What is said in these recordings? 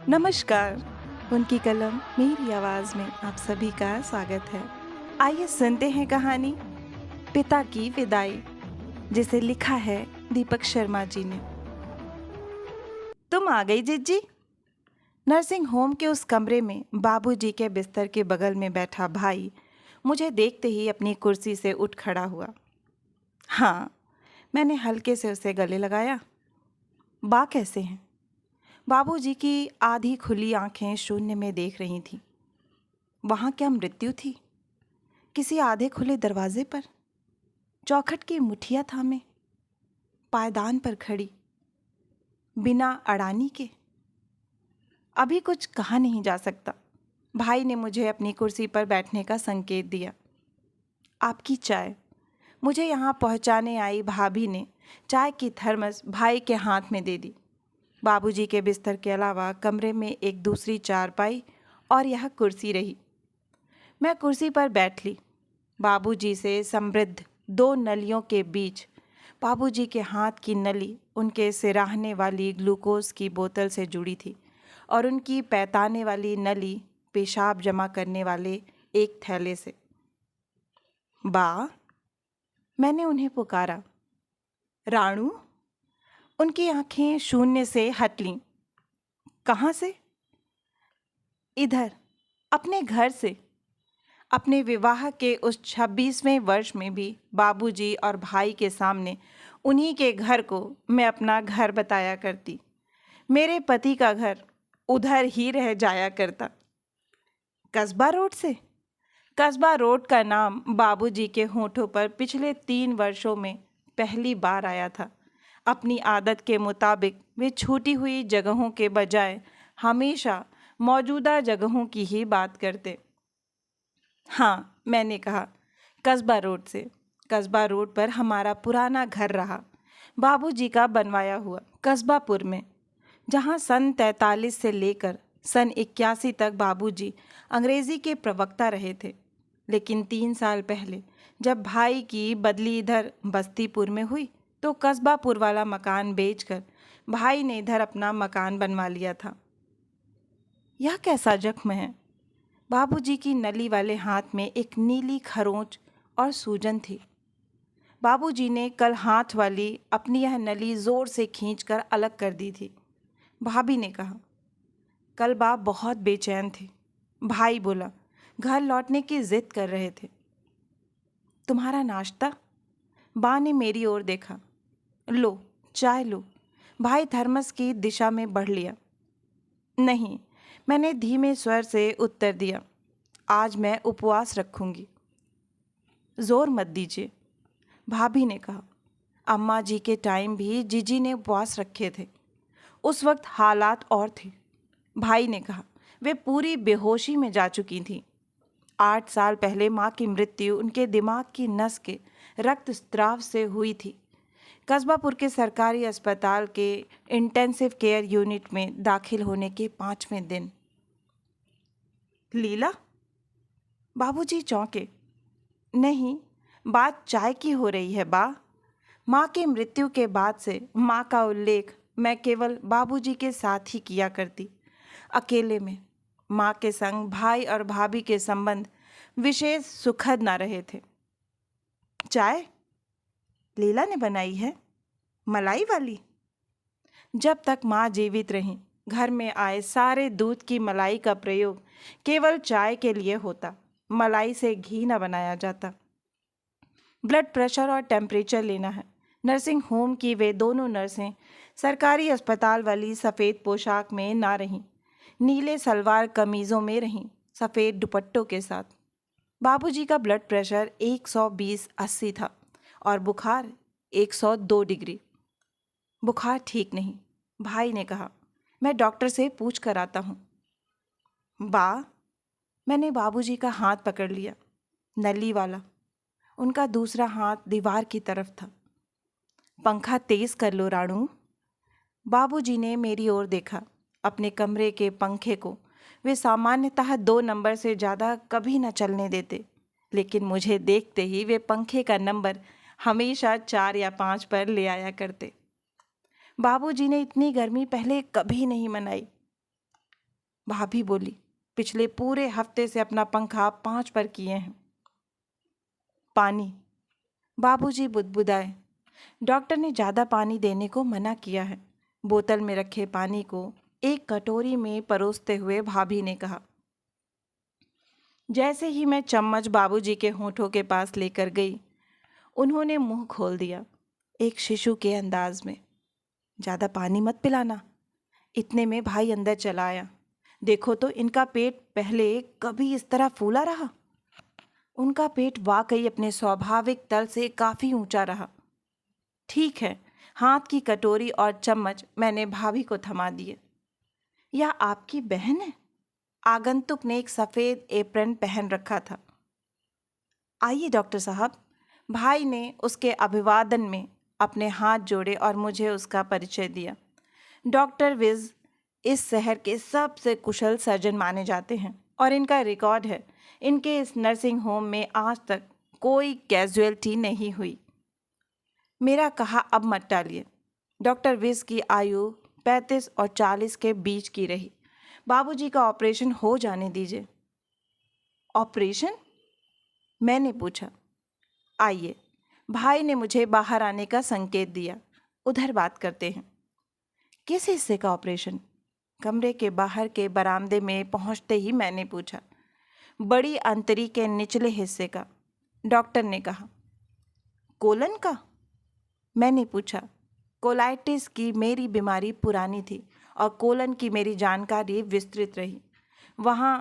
नमस्कार। उनकी कलम मेरी आवाज़ में आप सभी का स्वागत है। आइए सुनते हैं कहानी पिता की विदाई, जिसे लिखा है दीपक शर्मा जी ने। तुम आ गई जिज्जी। नर्सिंग होम के उस कमरे में बाबूजी के बिस्तर के बगल में बैठा भाई मुझे देखते ही अपनी कुर्सी से उठ खड़ा हुआ। हाँ, मैंने हल्के से उसे गले लगाया। बा कैसे हैं? बाबूजी की आधी खुली आंखें शून्य में देख रही थीं। वहाँ क्या मृत्यु थी? किसी आधे खुले दरवाजे पर, चौखट की मुठिया थामे, पायदान पर खड़ी, बिना अड़ानी के? अभी कुछ कहा नहीं जा सकता। भाई ने मुझे अपनी कुर्सी पर बैठने का संकेत दिया। आपकी चाय। मुझे यहाँ पहुँचाने आई भाभी ने चाय की थर्मस भाई के हाथ में दे दी। बाबूजी के बिस्तर के अलावा कमरे में एक दूसरी चारपाई और यह कुर्सी रही। मैं कुर्सी पर बैठ ली। बाबूजी से समृद्ध दो नलियों के बीच बाबूजी के हाथ की नली उनके सिराहने वाली ग्लूकोज की बोतल से जुड़ी थी और उनकी पैताने वाली नली पेशाब जमा करने वाले एक थैले से। बा, मैंने उन्हें पुकारा। राणू। उनकी आंखें शून्य से हट लीं। कहाँ से? इधर, अपने घर से। अपने विवाह के उस 26वें वर्ष में भी बाबूजी और भाई के सामने उन्हीं के घर को मैं अपना घर बताया करती। मेरे पति का घर उधर ही रह जाया करता। कस्बा रोड से? कस्बा रोड का नाम बाबूजी के होठों पर पिछले 3 वर्षों में पहली बार आया था। अपनी आदत के मुताबिक वे छूटी हुई जगहों के बजाय हमेशा मौजूदा जगहों की ही बात करते। हाँ, मैंने कहा, कस्बा रोड से। कस्बा रोड पर हमारा पुराना घर रहा, बाबूजी का बनवाया हुआ, कस्बापुर में, जहाँ सन 43 से लेकर सन 81 तक बाबूजी अंग्रेज़ी के प्रवक्ता रहे थे। लेकिन 3 साल पहले जब भाई की बदली इधर बस्तीपुर में हुई तो कस्बापुर वाला मकान बेचकर भाई ने इधर अपना मकान बनवा लिया था। यह कैसा जख्म है? बाबूजी की नली वाले हाथ में एक नीली खरोंच और सूजन थी। बाबूजी ने कल हाथ वाली अपनी यह नली जोर से खींचकर अलग कर दी थी। भाभी ने कहा, कल बाप बहुत बेचैन थे। भाई बोला, घर लौटने की जिद कर रहे थे। तुम्हारा नाश्ता? बा ने मेरी ओर देखा। लो, चाय लो। भाई थर्मस की दिशा में बढ़ लिया। नहीं, मैंने धीमे स्वर से उत्तर दिया, आज मैं उपवास रखूंगी। जोर मत दीजिए, भाभी ने कहा। अम्मा जी के टाइम भी जीजी ने उपवास रखे थे। उस वक्त हालात और थे। भाई ने कहा, वे पूरी बेहोशी में जा चुकी थीं। 8 साल पहले माँ की मृत्यु उनके दिमाग की नस के रक्तस्राव से हुई थी। कस्बापुर के सरकारी अस्पताल के इंटेंसिव केयर यूनिट में दाखिल होने के 5वें दिन। लीला? बाबूजी चौंके। नहीं, बात चाय की हो रही है बा। माँ की मृत्यु के बाद से माँ का उल्लेख मैं केवल बाबूजी के साथ ही किया करती, अकेले में। माँ के संग भाई और भाभी के संबंध विशेष सुखद ना रहे थे। चाय लीला ने बनाई है, मलाई वाली। जब तक माँ जीवित रहीं, घर में आए सारे दूध की मलाई का प्रयोग केवल चाय के लिए होता। मलाई से घी न बनाया जाता। ब्लड प्रेशर और टेम्परेचर लेना है। नर्सिंग होम की वे दोनों नर्सें सरकारी अस्पताल वाली सफ़ेद पोशाक में ना रहीं, नीले सलवार कमीज़ों में रहीं, सफ़ेद दुपट्टों के साथ। बाबूजी का ब्लड प्रेशर 120/80 था और बुखार 102 डिग्री। बुखार ठीक नहीं, भाई ने कहा। मैं डॉक्टर से पूछ कर आता हूँ। बा, मैंने बाबूजी का हाथ पकड़ लिया, नली वाला। उनका दूसरा हाथ दीवार की तरफ था। पंखा तेज कर लो राणू। बाबूजी ने मेरी ओर देखा। अपने कमरे के पंखे को वे सामान्यतः 2 नंबर से ज़्यादा कभी न चलने देते, लेकिन मुझे देखते ही वे पंखे का नंबर हमेशा 4 या 5 पर ले आया करते। बाबूजी ने इतनी गर्मी पहले कभी नहीं मनाई। भाभी बोली, पिछले पूरे हफ्ते से अपना पंखा 5 पर किए हैं। पानी, बाबूजी बुदबुदाए। डॉक्टर ने ज़्यादा पानी देने को मना किया है। बोतल में रखे पानी को एक कटोरी में परोसते हुए भाभी ने कहा। जैसे ही मैं चम्मच बाबूजी के होठों के पास लेकर गई, उन्होंने मुंह खोल दिया, एक शिशु के अंदाज में। ज़्यादा पानी मत पिलाना। इतने में भाई अंदर चला आया। देखो तो इनका पेट पहले कभी इस तरह फूला रहा। उनका पेट वाकई अपने स्वाभाविक तल से काफ़ी ऊंचा रहा। ठीक है, हाथ की कटोरी और चम्मच मैंने भाभी को थमा दिए। यह आपकी बहन है? आगंतुक ने एक सफ़ेद एप्रन पहन रखा था। आइए डॉक्टर साहब। भाई ने उसके अभिवादन में अपने हाथ जोड़े और मुझे उसका परिचय दिया। डॉक्टर विज इस शहर के सबसे कुशल सर्जन माने जाते हैं और इनका रिकॉर्ड है, इनके इस नर्सिंग होम में आज तक कोई कैजुअलिटी नहीं हुई। मेरा कहा अब मत टालिए। डॉक्टर विज की आयु 35 और 40 के बीच की रही। बाबूजी का ऑपरेशन हो जाने दीजिए। ऑपरेशन? मैंने पूछा। आइए। भाई ने मुझे बाहर आने का संकेत दिया। उधर बात करते हैं। किस हिस्से का ऑपरेशन? कमरे के बाहर के बरामदे में पहुंचते ही मैंने पूछा। बड़ी अंतरी के निचले हिस्से का, डॉक्टर ने कहा। कोलन का? मैंने पूछा। कोलाइटिस की मेरी बीमारी पुरानी थी और कोलन की मेरी जानकारी विस्तृत रही। वहाँ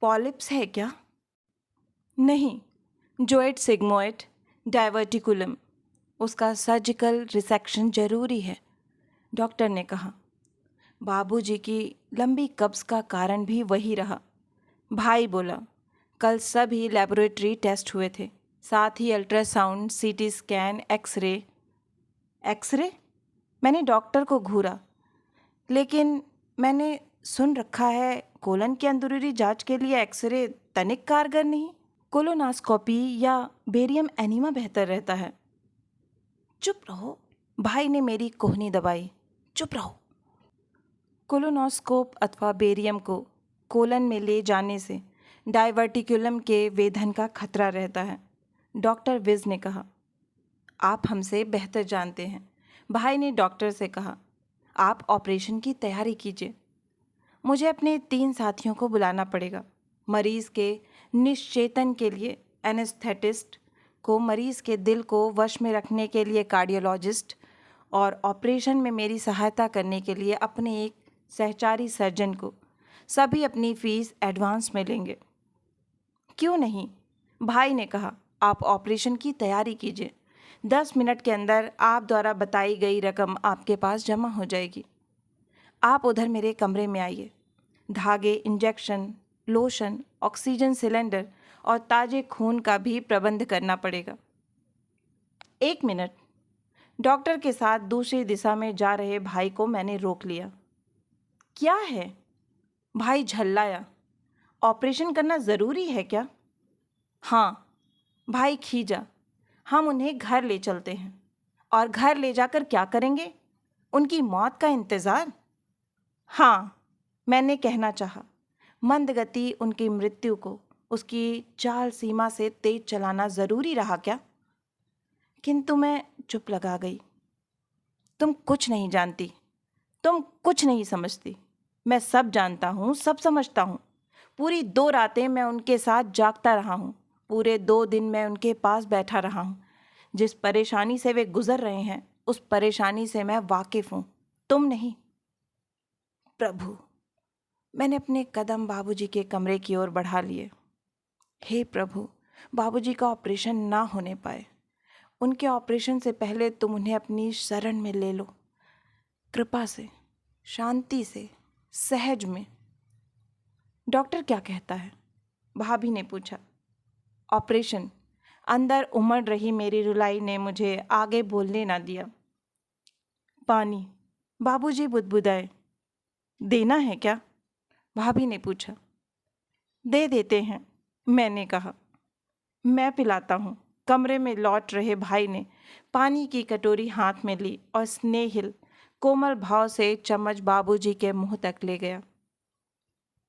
पॉलिप्स है क्या? नहीं, जोइड सिग्मोइड डाइवर्टिकुलम। उसका सर्जिकल रिसेक्शन जरूरी है, डॉक्टर ने कहा। बाबूजी की लंबी कब्ज का कारण भी वही रहा। भाई बोला, कल सभी लेबोरेटरी टेस्ट हुए थे, साथ ही ultrasound, CT scan, x-ray. X-ray? मैंने डॉक्टर को घूरा। लेकिन मैंने सुन रखा है कोलन की अंदरूनी जांच के लिए एक्सरे तनिक कारगर नहीं। कोलोनोस्कोपी या बेरियम एनीमा बेहतर रहता है। चुप रहो, भाई ने मेरी कोहनी दबाई। चुप रहो। कोलोनोस्कोप अथवा बेरियम को कोलन में ले जाने से डाइवर्टिकुलम के वेधन का खतरा रहता है, डॉक्टर विज ने कहा। आप हमसे बेहतर जानते हैं, भाई ने डॉक्टर से कहा। आप ऑपरेशन की तैयारी कीजिए। मुझे अपने 3 साथियों को बुलाना पड़ेगा। मरीज़ के निश्चेतन के लिए एनेस्थेटिस्ट को, मरीज़ के दिल को वश में रखने के लिए कार्डियोलॉजिस्ट और ऑपरेशन में मेरी सहायता करने के लिए अपने एक सहचारी सर्जन को। सभी अपनी फ़ीस एडवांस में लेंगे। क्यों नहीं? भाई ने कहा। आप ऑपरेशन की तैयारी कीजिए। 10 मिनट के अंदर आप द्वारा बताई गई रकम आपके पास जमा हो जाएगी। आप उधर मेरे कमरे में आइए। धागे, इंजेक्शन, लोशन, ऑक्सीजन सिलेंडर और ताजे खून का भी प्रबंध करना पड़ेगा। 1 मिनट। डॉक्टर के साथ दूसरी दिशा में जा रहे भाई को मैंने रोक लिया। क्या है? भाई झल्लाया। ऑपरेशन करना ज़रूरी है क्या? हाँ। भाई खींचा। हम उन्हें घर ले चलते हैं। और घर ले जाकर क्या करेंगे? उनकी मौत का इंतज़ार? हाँ, मैंने कहना चाहा। मंद गति उनकी मृत्यु को उसकी चाल सीमा से तेज चलाना ज़रूरी रहा क्या? किंतु मैं चुप लगा गई। तुम कुछ नहीं जानती, तुम कुछ नहीं समझती। मैं सब जानता हूँ, सब समझता हूँ। पूरी 2 रातें मैं उनके साथ जागता रहा हूँ। पूरे 2 दिन मैं उनके पास बैठा रहा हूँ। जिस परेशानी से वे गुजर रहे हैं, उस परेशानी से मैं वाकिफ़ हूँ, तुम नहीं। प्रभु, मैंने अपने कदम बाबूजी के कमरे की ओर बढ़ा लिए। हे प्रभु, बाबूजी का ऑपरेशन ना होने पाए। उनके ऑपरेशन से पहले तुम उन्हें अपनी शरण में ले लो, कृपा से, शांति से, सहज में। डॉक्टर क्या कहता है? भाभी ने पूछा। ऑपरेशन। अंदर उमड़ रही मेरी रुलाई ने मुझे आगे बोलने ना दिया। पानी, बाबूजी बुदबुदाए। देना है क्या? भाभी ने पूछा। दे देते हैं, मैंने कहा। मैं पिलाता हूँ। कमरे में लौट रहे भाई ने पानी की कटोरी हाथ में ली और स्नेहिल कोमल भाव से चम्मच बाबूजी के मुंह तक ले गया।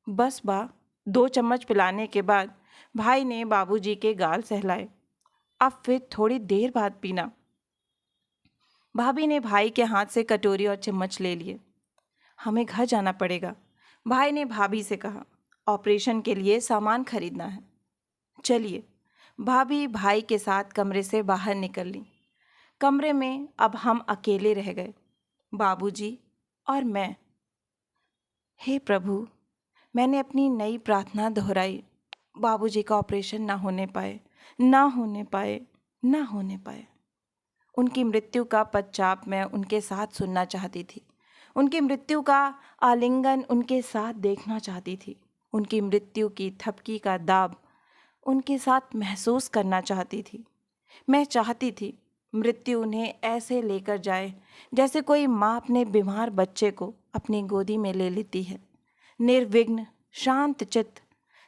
बस बा, 2 चम्मच पिलाने के बाद भाई ने बाबूजी के गाल सहलाए। अब फिर थोड़ी देर बाद पीना। भाभी ने भाई के हाथ से कटोरी और चम्मच ले लिए। हमें घर जाना पड़ेगा, भाई ने भाभी से कहा। ऑपरेशन के लिए सामान खरीदना है। चलिए। भाभी भाई के साथ कमरे से बाहर निकल ली। कमरे में अब हम अकेले रह गए, बाबूजी और मैं। हे प्रभु, मैंने अपनी नई प्रार्थना दोहराई। बाबूजी का ऑपरेशन ना होने पाए, ना होने पाए, ना होने पाए। उनकी मृत्यु का पश्चाताप मैं उनके साथ सुनना चाहती थी। उनकी मृत्यु का आलिंगन उनके साथ देखना चाहती थी। उनकी मृत्यु की थपकी का दाब उनके साथ महसूस करना चाहती थी। मैं चाहती थी मृत्यु उन्हें ऐसे लेकर जाए जैसे कोई माँ अपने बीमार बच्चे को अपनी गोदी में ले लेती है, निर्विघ्न, शांत चित्त,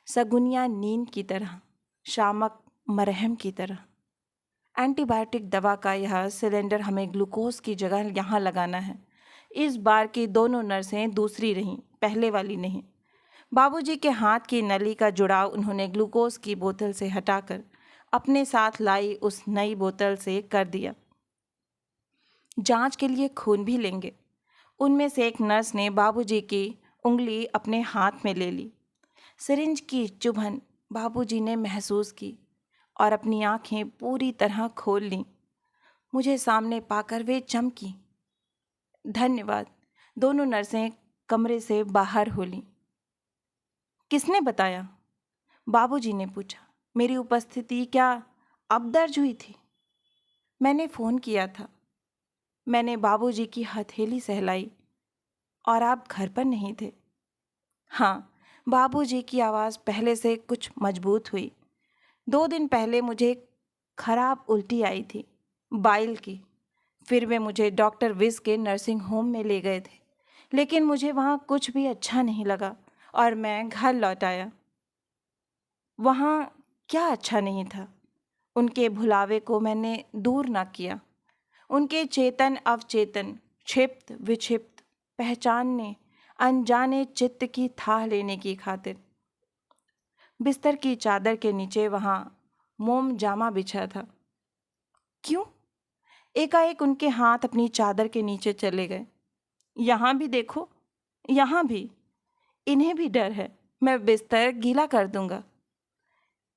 सगुनिया नींद की तरह, शामक मरहम की तरह। एंटीबायोटिक दवा का यह सिलेंडर हमें ग्लूकोज की जगह यहाँ लगाना है। इस बार की दोनों नर्सें दूसरी रहीं, पहले वाली नहीं। बाबूजी के हाथ की नली का जुड़ाव उन्होंने ग्लूकोज की बोतल से हटाकर अपने साथ लाई उस नई बोतल से कर दिया। जांच के लिए खून भी लेंगे। उनमें से एक नर्स ने बाबूजी की उंगली अपने हाथ में ले ली। सिरिंज की चुभन बाबूजी ने महसूस की और अपनी आंखें पूरी तरह खोल लीं। मुझे सामने पाकर वे चमकी। धन्यवाद। दोनों नर्सें कमरे से बाहर हो लीं। किसने बताया? बाबूजी ने पूछा। मेरी उपस्थिति क्या अब दर्ज हुई थी? मैंने फ़ोन किया था। मैंने बाबूजी की हथेली सहलाई। और आप घर पर नहीं थे? हाँ, बाबूजी की आवाज़ पहले से कुछ मजबूत हुई। 2 दिन पहले मुझे खराब उल्टी आई थी, बाइल की। फिर वे मुझे डॉक्टर विज के नर्सिंग होम में ले गए थे, लेकिन मुझे वहाँ कुछ भी अच्छा नहीं लगा और मैं घर लौट आया। वहाँ क्या अच्छा नहीं था? उनके भुलावे को मैंने दूर ना किया। उनके चेतन अवचेतन, क्षिप्त विक्षिप्त, पहचानने अनजाने चित्त की थाह लेने की खातिर। बिस्तर की चादर के नीचे वहाँ मोम जामा बिछा था। क्यों? एकाएक उनके हाथ अपनी चादर के नीचे चले गए। यहाँ भी देखो, यहाँ भी। इन्हें भी डर है मैं बिस्तर गीला कर दूंगा।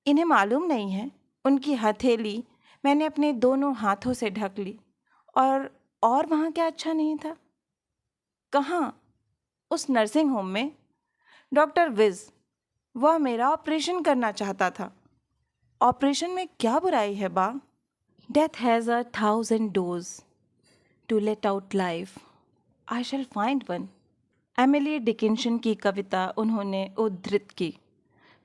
इन्हें मालूम नहीं है उनकी हथेली मैंने अपने दोनों हाथों से ढक ली। और वहाँ क्या अच्छा नहीं था? कहाँ? उस नर्सिंग होम में। डॉक्टर विज, वह मेरा ऑपरेशन करना चाहता था। ऑपरेशन में क्या बुराई है बा? Death has 1,000 doors to let out life, I shall find one. Emily Dickinson की कविता उन्होंने उद्धृत की।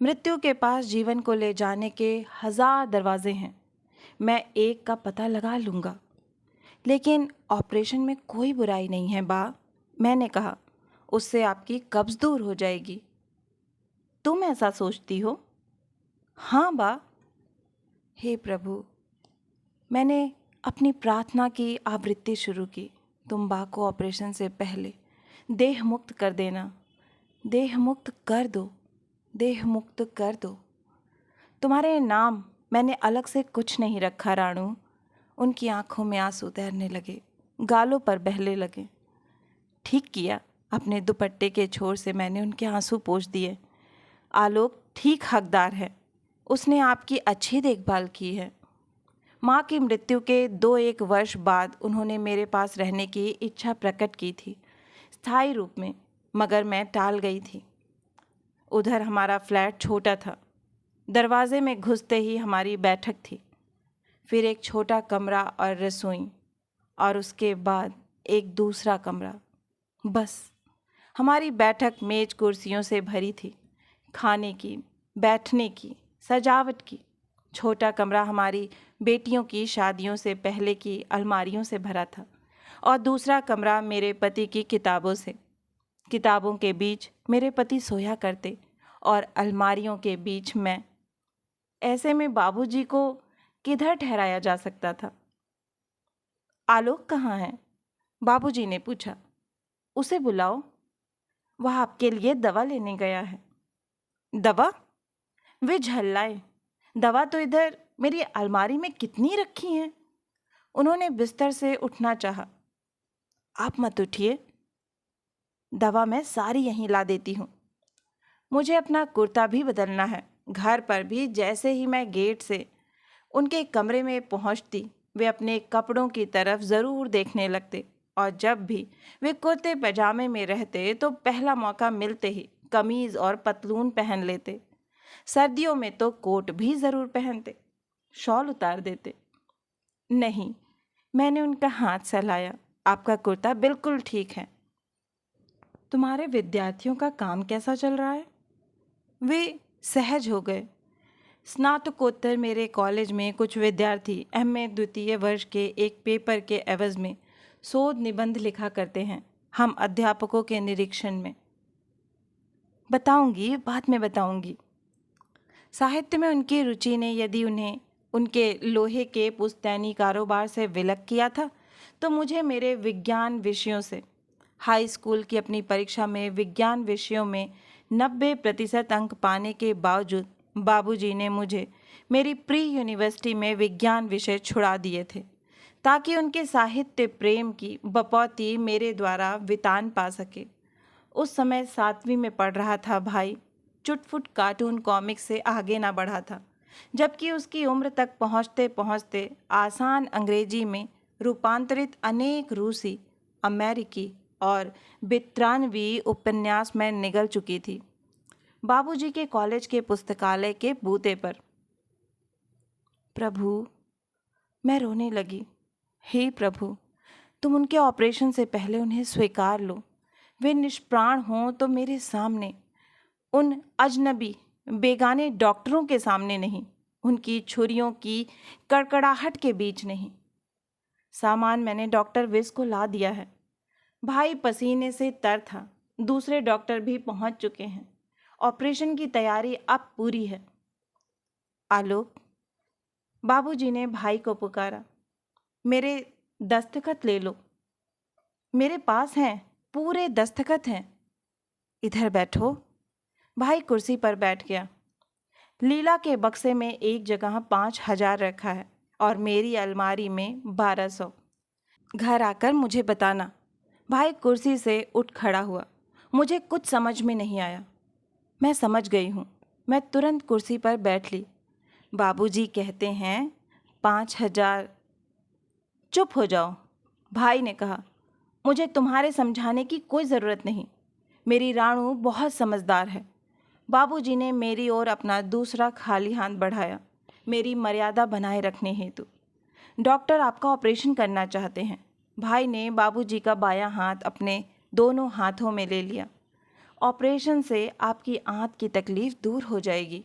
मृत्यु के पास जीवन को ले जाने के 1000 दरवाजे हैं, मैं एक का पता लगा लूँगा। लेकिन ऑपरेशन में कोई बुराई नहीं है बा, मैंने कहा। उससे आपकी कब्ज़ दूर हो जाएगी। तुम ऐसा सोचती हो? हाँ बा। हे प्रभु, मैंने अपनी प्रार्थना की आवृत्ति शुरू की। तुम बा को ऑपरेशन से पहले देह मुक्त कर देना। देह मुक्त कर दो, देह मुक्त कर दो। तुम्हारे नाम मैंने अलग से कुछ नहीं रखा राणू। उनकी आंखों में आंसू तैरने लगे, गालों पर बहने लगे। ठीक किया, अपने दुपट्टे के छोर से मैंने उनके आंसू पोंछ दिए। आलोक ठीक हकदार है, उसने आपकी अच्छी देखभाल की है। माँ की मृत्यु के 2-1 वर्ष बाद उन्होंने मेरे पास रहने की इच्छा प्रकट की थी, स्थायी रूप में, मगर मैं टाल गई थी। उधर हमारा फ्लैट छोटा था। दरवाजे में घुसते ही हमारी बैठक थी, फिर एक छोटा कमरा और रसोई, और उसके बाद एक दूसरा कमरा। बस हमारी बैठक मेज कुर्सियों से भरी थी, खाने की, बैठने की, सजावट की। छोटा कमरा हमारी बेटियों की शादियों से पहले की अलमारियों से भरा था और दूसरा कमरा मेरे पति की किताबों से। किताबों के बीच मेरे पति सोया करते और अलमारियों के बीच मैं। ऐसे में बाबूजी को किधर ठहराया जा सकता था? आलोक कहाँ है? बाबूजी ने पूछा। उसे बुलाओ, वह आपके लिए दवा लेने गया है। दवा? वे झल्लाए। दवा तो इधर मेरी अलमारी में कितनी रखी हैं। उन्होंने बिस्तर से उठना चाहा। आप मत उठिए, दवा मैं सारी यहीं ला देती हूँ। मुझे अपना कुर्ता भी बदलना है। घर पर भी जैसे ही मैं गेट से उनके कमरे में पहुंचती, वे अपने कपड़ों की तरफ ज़रूर देखने लगते और जब भी वे कुर्ते पजामे में रहते तो पहला मौका मिलते ही कमीज़ और पतलून पहन लेते। सर्दियों में तो कोट भी ज़रूर पहनते, शॉल उतार देते। नहीं, मैंने उनका हाथ सहलाया। आपका कुर्ता बिल्कुल ठीक है। तुम्हारे विद्यार्थियों का काम कैसा चल रहा है? वे सहज हो गए। स्नातकोत्तर मेरे कॉलेज में कुछ विद्यार्थी एमए द्वितीय वर्ष के एक पेपर के एवज में शोध निबंध लिखा करते हैं, हम अध्यापकों के निरीक्षण में। बताऊंगी, बाद में बताऊंगी। साहित्य में उनकी रुचि ने यदि उन्हें उनके लोहे के पुश्तैनी कारोबार से विलग किया था, तो मुझे मेरे विज्ञान विषयों से। हाई स्कूल की अपनी परीक्षा में विज्ञान विषयों में 90% अंक पाने के बावजूद बाबूजी ने मुझे मेरी प्री यूनिवर्सिटी में विज्ञान विषय छुड़ा दिए थे, ताकि उनके साहित्य प्रेम की बपौती मेरे द्वारा वितान पा सके। उस समय 7वीं में पढ़ रहा था भाई, चुटपुट कार्टून कॉमिक्स से आगे ना बढ़ा था, जबकि उसकी उम्र तक पहुँचते पहुँचते आसान अंग्रेजी में रूपांतरित अनेक रूसी, अमेरिकी और ब्रितानवी उपन्यास में निगल चुकी थी। बाबूजी के कॉलेज के पुस्तकालय के बूते पर। प्रभु, मैं रोने लगी। हे प्रभु, तुम उनके ऑपरेशन से पहले उन्हें स्वीकार लो। वे निष्प्राण हों तो मेरे सामने, उन अजनबी बेगाने डॉक्टरों के सामने नहीं, उनकी छुरियों की कड़कड़ाहट के बीच नहीं। सामान मैंने डॉक्टर विस को ला दिया है। भाई पसीने से तर था। दूसरे डॉक्टर भी पहुंच चुके हैं। ऑपरेशन की तैयारी अब पूरी है। आलोक, बाबूजी ने भाई को पुकारा। मेरे दस्तखत ले लो। मेरे पास हैं, पूरे दस्तखत हैं। इधर बैठो। भाई कुर्सी पर बैठ गया। लीला के बक्से में एक जगह 5,000 रखा है और मेरी अलमारी में 1,200। घर आकर मुझे बताना। भाई कुर्सी से उठ खड़ा हुआ। मुझे कुछ समझ में नहीं आया। मैं समझ गई हूँ। मैं तुरंत कुर्सी पर बैठ ली। बाबूजी कहते हैं 5,000। चुप हो जाओ, भाई ने कहा। मुझे तुम्हारे समझाने की कोई ज़रूरत नहीं। मेरी राणू बहुत समझदार है। बाबूजी ने मेरी ओर अपना दूसरा खाली हाथ बढ़ाया, मेरी मर्यादा बनाए रखने हेतु। डॉक्टर आपका ऑपरेशन करना चाहते हैं। भाई ने बाबूजी का बायां हाथ अपने दोनों हाथों में ले लिया। ऑपरेशन से आपकी आंत की तकलीफ दूर हो जाएगी।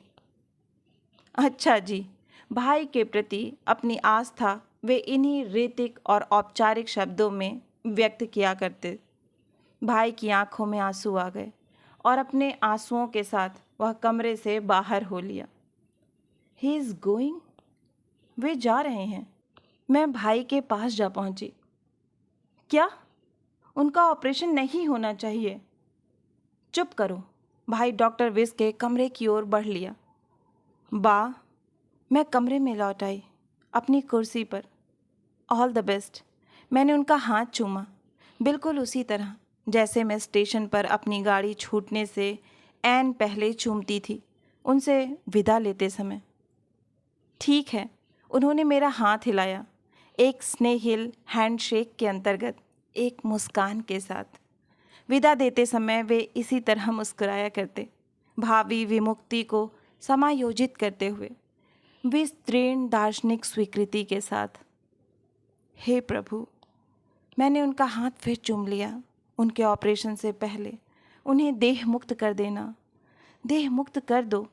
अच्छा जी। भाई के प्रति अपनी आस्था वे इन्हीं ऋतिक और औपचारिक शब्दों में व्यक्त किया करते। भाई की आंखों में आंसू आ गए और अपने आंसुओं के साथ वह कमरे से बाहर हो लिया। He is going. वे जा रहे हैं। मैं भाई के पास जा पहुंची। क्या? उनका ऑपरेशन नहीं होना चाहिए। चुप करो। भाई डॉक्टर विस के कमरे की ओर बढ़ लिया। बा, मैं कमरे में लौट आई, अपनी कुर्सी पर। All the best. मैंने उनका हाथ चूमा, बिल्कुल उसी तरह जैसे मैं स्टेशन पर अपनी गाड़ी छूटने से ऐन पहले चूमती थी, उनसे विदा लेते समय। ठीक है, उन्होंने मेरा हाथ हिलाया, एक स्नेहिल हैंडशेक के अंतर्गत, एक मुस्कान के साथ। विदा देते समय वे इसी तरह मुस्कुराया करते, भावी विमुक्ति को समायोजित करते हुए, विस्तीर्ण दार्शनिक स्वीकृति के साथ। हे प्रभु, मैंने उनका हाथ फिर चूम लिया। उनके ऑपरेशन से पहले उन्हें देह मुक्त कर देना। देह मुक्त कर दो,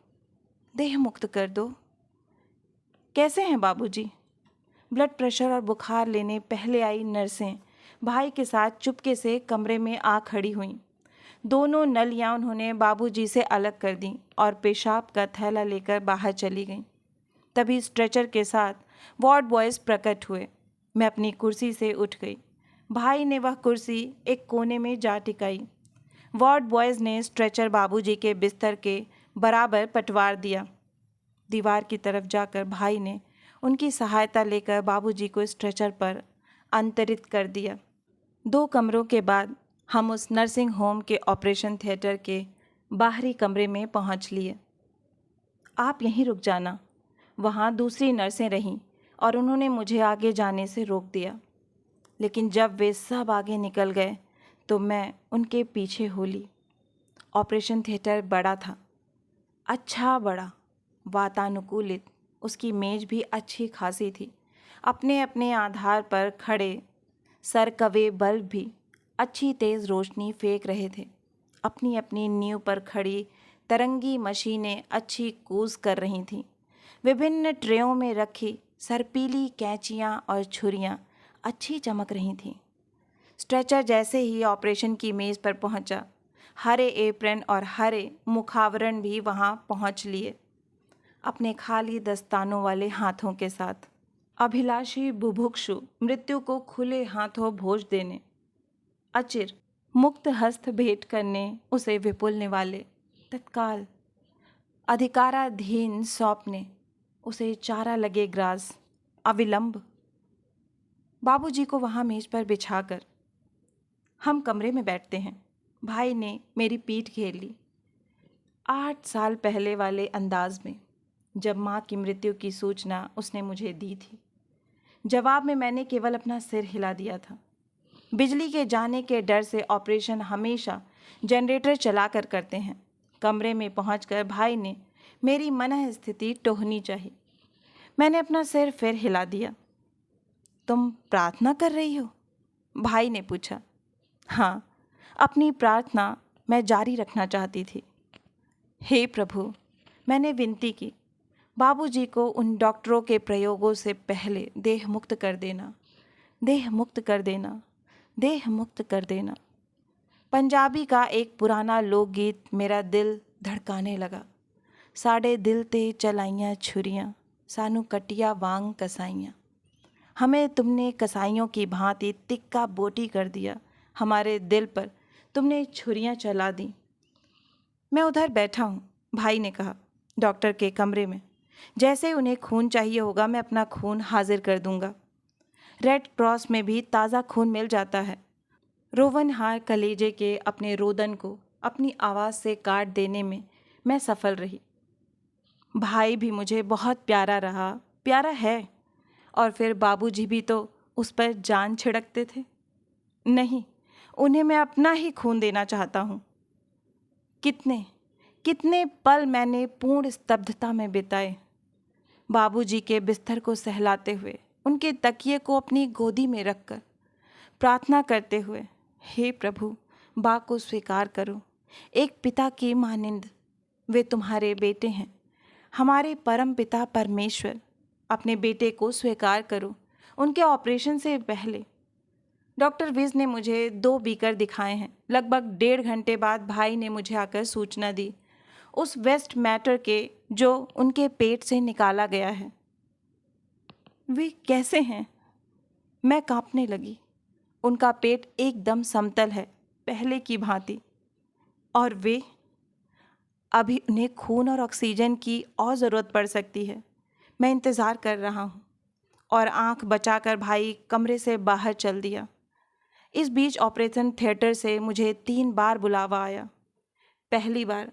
देह मुक्त कर दो। कैसे हैं बाबूजी? ब्लड प्रेशर और बुखार लेने पहले आई नर्सें भाई के साथ चुपके से कमरे में आ खड़ी हुईं। दोनों नलियां उन्होंने बाबूजी से अलग कर दीं और पेशाब का थैला लेकर बाहर चली गईं। तभी स्ट्रेचर के साथ वार्ड बॉयज़ प्रकट हुए। मैं अपनी कुर्सी से उठ गई। भाई ने वह कुर्सी एक कोने में जा टिकाई। वार्ड बॉयज़ ने स्ट्रेचर बाबूजी के बिस्तर के बराबर पटवार दिया। दीवार की तरफ जाकर भाई ने उनकी सहायता लेकर बाबूजी को स्ट्रेचर पर अंतरित कर दिया। 2 कमरों के बाद हम उस नर्सिंग होम के ऑपरेशन थिएटर के बाहरी कमरे में पहुंच लिए। आप यहीं रुक जाना, वहाँ दूसरी नर्सें रहीं और उन्होंने मुझे आगे जाने से रोक दिया। लेकिन जब वे सब आगे निकल गए तो मैं उनके पीछे हो ली। ऑपरेशन थिएटर बड़ा था, अच्छा बड़ा, वातानुकूलित। उसकी मेज भी अच्छी खासी थी। अपने अपने आधार पर खड़े सरकवे बल्ब भी अच्छी तेज़ रोशनी फेंक रहे थे। अपनी अपनी नींव पर खड़ी तरंगी मशीनें अच्छी कूज कर रही थीं। विभिन्न ट्रेयों में रखी सरपीली कैंचियाँ और छुरियाँ अच्छी चमक रही थीं। स्ट्रेचर जैसे ही ऑपरेशन की मेज़ पर पहुंचा, हरे एप्रन और हरे मुखावरण भी वहां पहुंच लिए, अपने खाली दस्तानों वाले हाथों के साथ। अभिलाषी बुभुक्षु मृत्यु को खुले हाथों भोज देने, अचिर मुक्त हस्त भेंट करने उसे विपुलने वाले, तत्काल अधिकाराधीन सौंपने उसे चारा लगे ग्रास, अविलंब। बाबूजी को वहाँ मेज पर बिछाकर हम कमरे में बैठते हैं। भाई ने मेरी पीठ घेर ली, 8 साल पहले वाले अंदाज में, जब माँ की मृत्यु की सूचना उसने मुझे दी थी। जवाब में मैंने केवल अपना सिर हिला दिया था। बिजली के जाने के डर से ऑपरेशन हमेशा जनरेटर चलाकर करते हैं। कमरे में पहुंचकर भाई ने मेरी मनः स्थिति टोहनी चाहिए। मैंने अपना सिर फिर हिला दिया। तुम प्रार्थना कर रही हो? भाई ने पूछा। हाँ, अपनी प्रार्थना मैं जारी रखना चाहती थी। हे प्रभु, मैंने विनती की, बाबूजी को उन डॉक्टरों के प्रयोगों से पहले देह मुक्त कर देना, देह मुक्त कर देना, देह मुक्त कर देना। पंजाबी का एक पुराना लोकगीत मेरा दिल धड़काने लगा। साढ़े दिल ते चलाइयाँ छुरियाँ, सानू कटिया वांग कसाइयाँ। हमें तुमने कसाइयों की भांति तिक्का बोटी कर दिया, हमारे दिल पर तुमने छुरियाँ चला दी। मैं उधर बैठा हूँ, भाई ने कहा, डॉक्टर के कमरे में। जैसे उन्हें खून चाहिए होगा मैं अपना खून हाजिर कर दूंगा। रेड क्रॉस में भी ताज़ा खून मिल जाता है। रोवनहार कलेजे के अपने रोदन को अपनी आवाज़ से काट देने में मैं सफल रही। भाई भी मुझे बहुत प्यारा रहा, प्यारा है। और फिर बाबूजी भी तो उस पर जान छिड़कते थे। नहीं, उन्हें मैं अपना ही खून देना चाहता हूँ। कितने कितने पल मैंने पूर्ण स्तब्धता में बिताए, बाबूजी के बिस्तर को सहलाते हुए, उनके तकिए को अपनी गोदी में रखकर, प्रार्थना करते हुए, हे प्रभु, बा को स्वीकार करो, एक पिता की मानिंद। वे तुम्हारे बेटे हैं, हमारे परम पिता परमेश्वर, अपने बेटे को स्वीकार करो उनके ऑपरेशन से पहले। डॉक्टर विज ने मुझे 2 बीकर दिखाए हैं। लगभग 1.5 घंटे बाद भाई ने मुझे आकर सूचना दी उस वेस्ट मैटर के जो उनके पेट से निकाला गया है। वे कैसे हैं? मैं कांपने लगी। उनका पेट एकदम समतल है, पहले की भांति। और वे, अभी उन्हें खून और ऑक्सीजन की और ज़रूरत पड़ सकती है। मैं इंतज़ार कर रहा हूँ। और आंख बचाकर भाई कमरे से बाहर चल दिया। इस बीच ऑपरेशन थिएटर से मुझे 3 बार बुलावा आया। पहली बार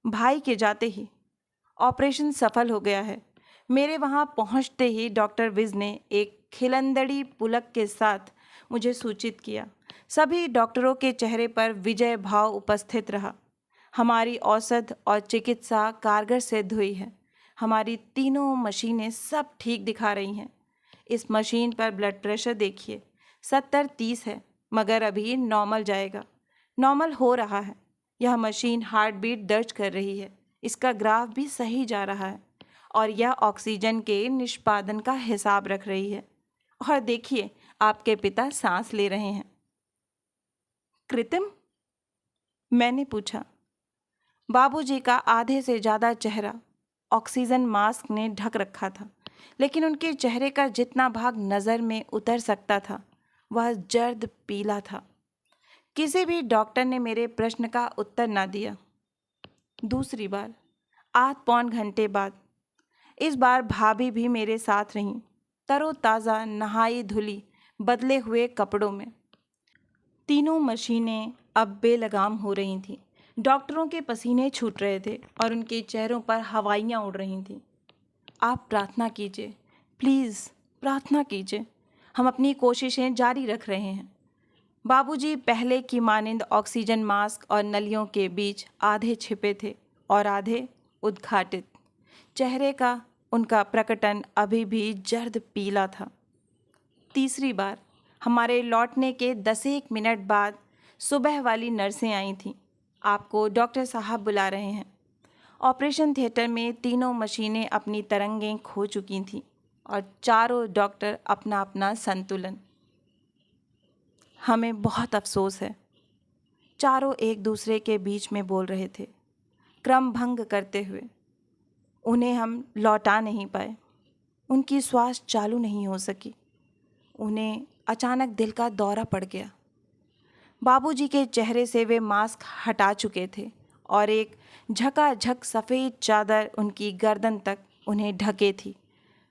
भाई के जाते ही ऑपरेशन सफल हो गया है। मेरे वहाँ पहुँचते ही डॉक्टर विज ने एक खिलंदड़ी पुलक के साथ मुझे सूचित किया। सभी डॉक्टरों के चेहरे पर विजय भाव उपस्थित रहा। हमारी औषध और चिकित्सा कारगर सिद्ध हुई है। हमारी तीनों मशीनें सब ठीक दिखा रही हैं। इस मशीन पर ब्लड प्रेशर देखिए, 70-30 है, मगर अभी नॉर्मल जाएगा। नॉर्मल हो रहा है। यह मशीन हार्ट बीट दर्ज कर रही है। इसका ग्राफ भी सही जा रहा है और यह ऑक्सीजन के निष्पादन का हिसाब रख रही है। और देखिए, आपके पिता सांस ले रहे हैं। कृत्रिम? मैंने पूछा। बाबूजी का आधे से ज़्यादा चेहरा ऑक्सीजन मास्क ने ढक रखा था, लेकिन उनके चेहरे का जितना भाग नज़र में उतर सकता था वह जर्द पीला था। किसी भी डॉक्टर ने मेरे प्रश्न का उत्तर ना दिया। दूसरी बार आध पौन घंटे बाद इस बार भाभी भी मेरे साथ रहीं, तरोताज़ा, नहाई धुली, बदले हुए कपड़ों में। तीनों मशीनें अब बेलगाम हो रही थीं। डॉक्टरों के पसीने छूट रहे थे और उनके चेहरों पर हवाइयाँ उड़ रही थीं। आप प्रार्थना कीजिए, प्लीज़ प्रार्थना कीजिए, हम अपनी कोशिशें जारी रख रहे हैं। बाबूजी पहले की मानिंद ऑक्सीजन मास्क और नलियों के बीच आधे छिपे थे और आधे उद्घाटित। चेहरे का उनका प्रकटन अभी भी जर्द पीला था। तीसरी बार हमारे लौटने के 10 मिनट बाद सुबह वाली नर्सें आई थीं। आपको डॉक्टर साहब बुला रहे हैं। ऑपरेशन थिएटर में तीनों मशीनें अपनी तरंगें खो चुकी थीं और चारों डॉक्टर अपना अपना संतुलन। हमें बहुत अफसोस है। चारों एक दूसरे के बीच में बोल रहे थे, क्रम भंग करते हुए। उन्हें हम लौटा नहीं पाए। उनकी श्वास चालू नहीं हो सकी। उन्हें अचानक दिल का दौरा पड़ गया। बाबूजी के चेहरे से वे मास्क हटा चुके थे और एक झकाझक सफ़ेद चादर उनकी गर्दन तक उन्हें ढके थी।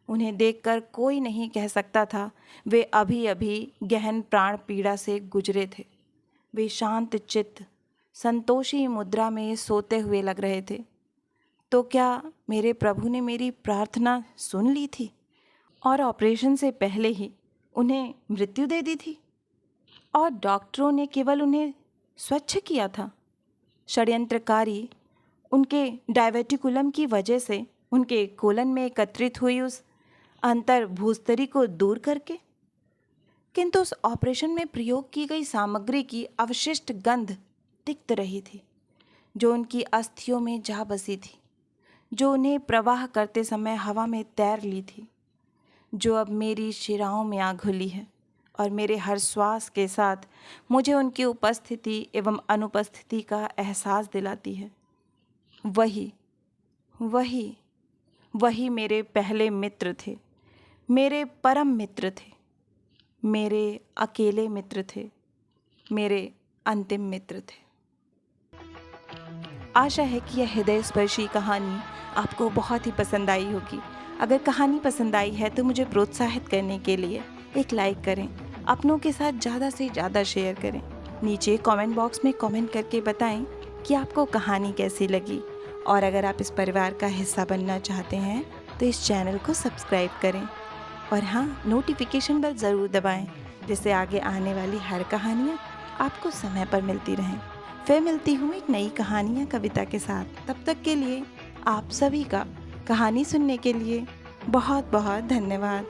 उन्हें देखकर कोई नहीं कह सकता था वे अभी अभी गहन प्राण पीड़ा से गुजरे थे। वे शांत चित्त, संतोषी मुद्रा में सोते हुए लग रहे थे। तो क्या मेरे प्रभु ने मेरी प्रार्थना सुन ली थी और ऑपरेशन से पहले ही उन्हें मृत्यु दे दी थी? और डॉक्टरों ने केवल उन्हें स्वच्छ किया था। षड्यंत्रकारी उनके डायवर्टिकुलम की वजह से उनके कोलन में एकत्रित हुई उस अंतर भूस्तरी को दूर करके। किंतु उस ऑपरेशन में प्रयोग की गई सामग्री की अवशिष्ट गंध तिक्त रही थी, जो उनकी अस्थियों में जा बसी थी, जो उन्हें प्रवाह करते समय हवा में तैर ली थी, जो अब मेरी शिराओं में आ घुली है और मेरे हर श्वास के साथ मुझे उनकी उपस्थिति एवं अनुपस्थिति का एहसास दिलाती है। वही वही वही मेरे पहले मित्र थे, मेरे परम मित्र थे, मेरे अकेले मित्र थे, मेरे अंतिम मित्र थे। आशा है कि यह हृदय स्पर्शी कहानी आपको बहुत ही पसंद आई होगी। अगर कहानी पसंद आई है तो मुझे प्रोत्साहित करने के लिए एक लाइक करें, अपनों के साथ ज़्यादा से ज़्यादा शेयर करें। नीचे कमेंट बॉक्स में कमेंट करके बताएं कि आपको कहानी कैसी लगी। और अगर आप इस परिवार का हिस्सा बनना चाहते हैं तो इस चैनल को सब्सक्राइब करें और हाँ, नोटिफिकेशन बेल ज़रूर दबाएं, जिससे आगे आने वाली हर कहानियाँ आपको समय पर मिलती रहें। फिर मिलती हूँ एक नई कहानी या कविता के साथ। तब तक के लिए आप सभी का कहानी सुनने के लिए बहुत बहुत धन्यवाद।